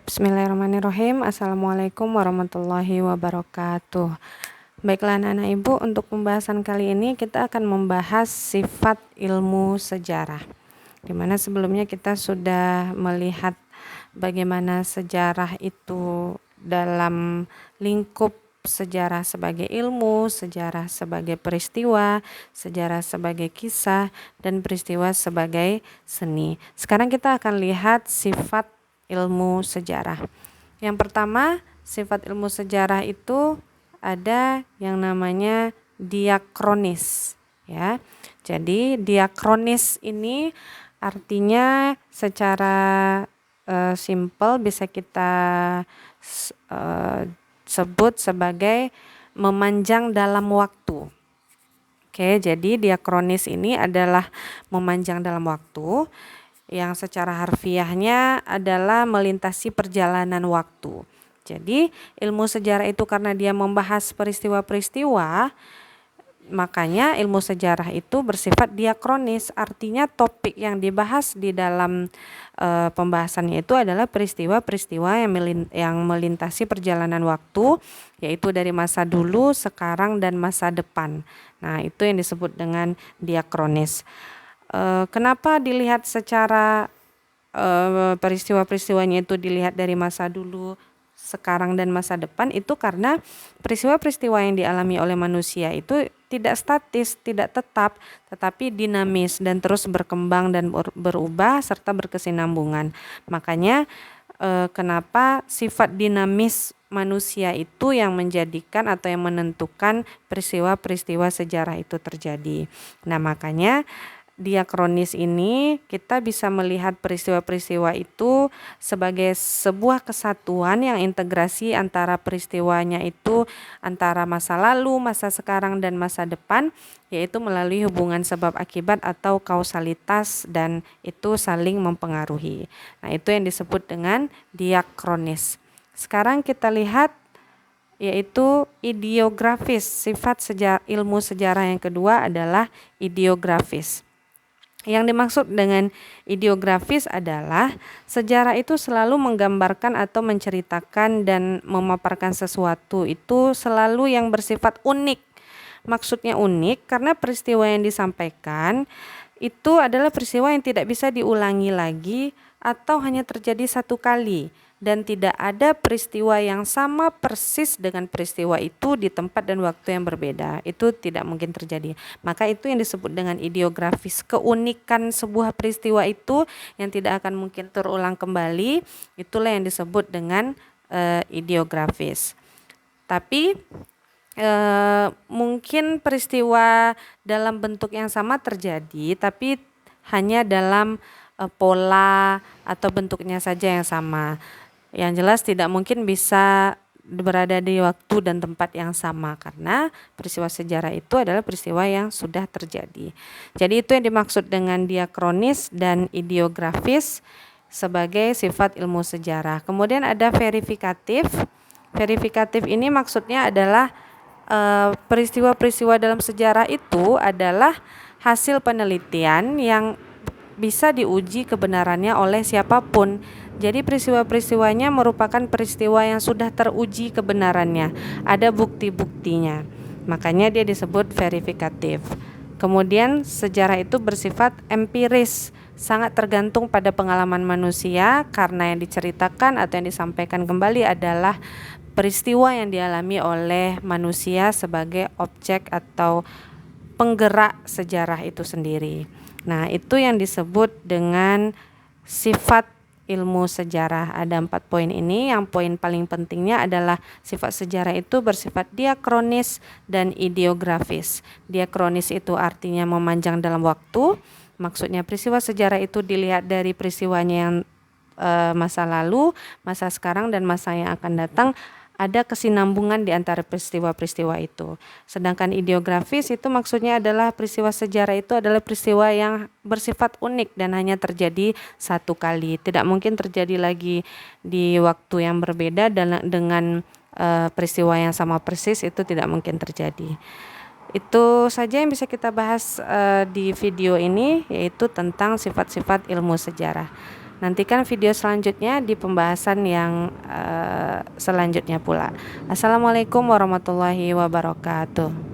Bismillahirrahmanirrahim. Assalamualaikum warahmatullahi wabarakatuh. Baiklah anak-anak ibu, untuk pembahasan kali ini kita akan membahas sifat ilmu sejarah. Dimana sebelumnya kita sudah melihat bagaimana sejarah itu dalam lingkup sejarah sebagai ilmu, sejarah sebagai peristiwa, sejarah sebagai kisah, dan peristiwa sebagai seni. Sekarang kita akan lihat sifat ilmu sejarah. Yang pertama, sifat ilmu sejarah itu ada yang namanya diakronis, ya. Jadi diakronis ini artinya secara simpel bisa kita sebut sebagai memanjang dalam waktu. Oke, jadi diakronis ini adalah memanjang dalam waktu, yang secara harfiahnya adalah melintasi perjalanan waktu. Jadi ilmu sejarah itu karena dia membahas peristiwa-peristiwa, makanya ilmu sejarah itu bersifat diakronis. Artinya topik yang dibahas di dalam pembahasannya itu adalah peristiwa-peristiwa yang melintasi perjalanan waktu, yaitu dari masa dulu, sekarang, dan masa depan. Nah, itu yang disebut dengan diakronis. Kenapa dilihat secara peristiwa-peristiwanya itu dilihat dari masa dulu, sekarang, dan masa depan? Itu karena peristiwa-peristiwa yang dialami oleh manusia itu tidak statis, tidak tetap, tetapi dinamis dan terus berkembang dan berubah serta berkesinambungan. Makanya kenapa sifat dinamis manusia itu yang menjadikan atau yang menentukan peristiwa-peristiwa sejarah itu terjadi. Nah, makanya diakronis ini kita bisa melihat peristiwa-peristiwa itu sebagai sebuah kesatuan yang integrasi antara peristiwanya itu antara masa lalu, masa sekarang, dan masa depan, yaitu melalui hubungan sebab akibat atau kausalitas, dan itu saling mempengaruhi. Nah, itu yang disebut dengan diakronis. Sekarang kita lihat yaitu ideografis. Sifat ilmu sejarah yang kedua adalah ideografis. Yang dimaksud dengan ideografis adalah sejarah itu selalu menggambarkan atau menceritakan dan memaparkan sesuatu itu selalu yang bersifat unik. Maksudnya unik karena peristiwa yang disampaikan itu adalah peristiwa yang tidak bisa diulangi lagi atau hanya terjadi satu kali, dan tidak ada peristiwa yang sama persis dengan peristiwa itu di tempat dan waktu yang berbeda. Itu tidak mungkin terjadi. Maka itu yang disebut dengan ideografis. Keunikan sebuah peristiwa itu yang tidak akan mungkin terulang kembali, itulah yang disebut dengan ideografis. Tapi mungkin peristiwa dalam bentuk yang sama terjadi, tapi hanya dalam pola atau bentuknya saja yang sama. Yang jelas tidak mungkin bisa berada di waktu dan tempat yang sama karena peristiwa sejarah itu adalah peristiwa yang sudah terjadi. Jadi itu yang dimaksud dengan diakronis dan ideografis sebagai sifat ilmu sejarah. Kemudian ada verifikatif. Verifikatif ini maksudnya adalah peristiwa-peristiwa dalam sejarah itu adalah hasil penelitian yang bisa diuji kebenarannya oleh siapapun. Jadi peristiwa-peristiwanya merupakan peristiwa yang sudah teruji kebenarannya, ada bukti-buktinya. Makanya dia disebut verifikatif. Kemudian sejarah itu bersifat empiris, sangat tergantung pada pengalaman manusia karena yang diceritakan atau yang disampaikan kembali adalah peristiwa yang dialami oleh manusia sebagai objek atau penggerak sejarah itu sendiri. Nah, itu yang disebut dengan sifat ilmu sejarah. Ada 4 poin ini. Yang poin paling pentingnya adalah sifat sejarah itu bersifat diakronis dan ideografis. Diakronis itu artinya memanjang dalam waktu. Maksudnya peristiwa sejarah itu dilihat dari peristiwanya yang masa lalu, masa sekarang, dan masa yang akan datang. Ada kesinambungan di antara peristiwa-peristiwa itu. Sedangkan ideografis itu maksudnya adalah peristiwa sejarah itu adalah peristiwa yang bersifat unik dan hanya terjadi satu kali. Tidak mungkin terjadi lagi di waktu yang berbeda dan dengan peristiwa yang sama persis, itu tidak mungkin terjadi. Itu saja yang bisa kita bahas di video ini, yaitu tentang sifat-sifat ilmu sejarah. Nantikan video selanjutnya di pembahasan yang selanjutnya pula. Assalamualaikum warahmatullahi wabarakatuh.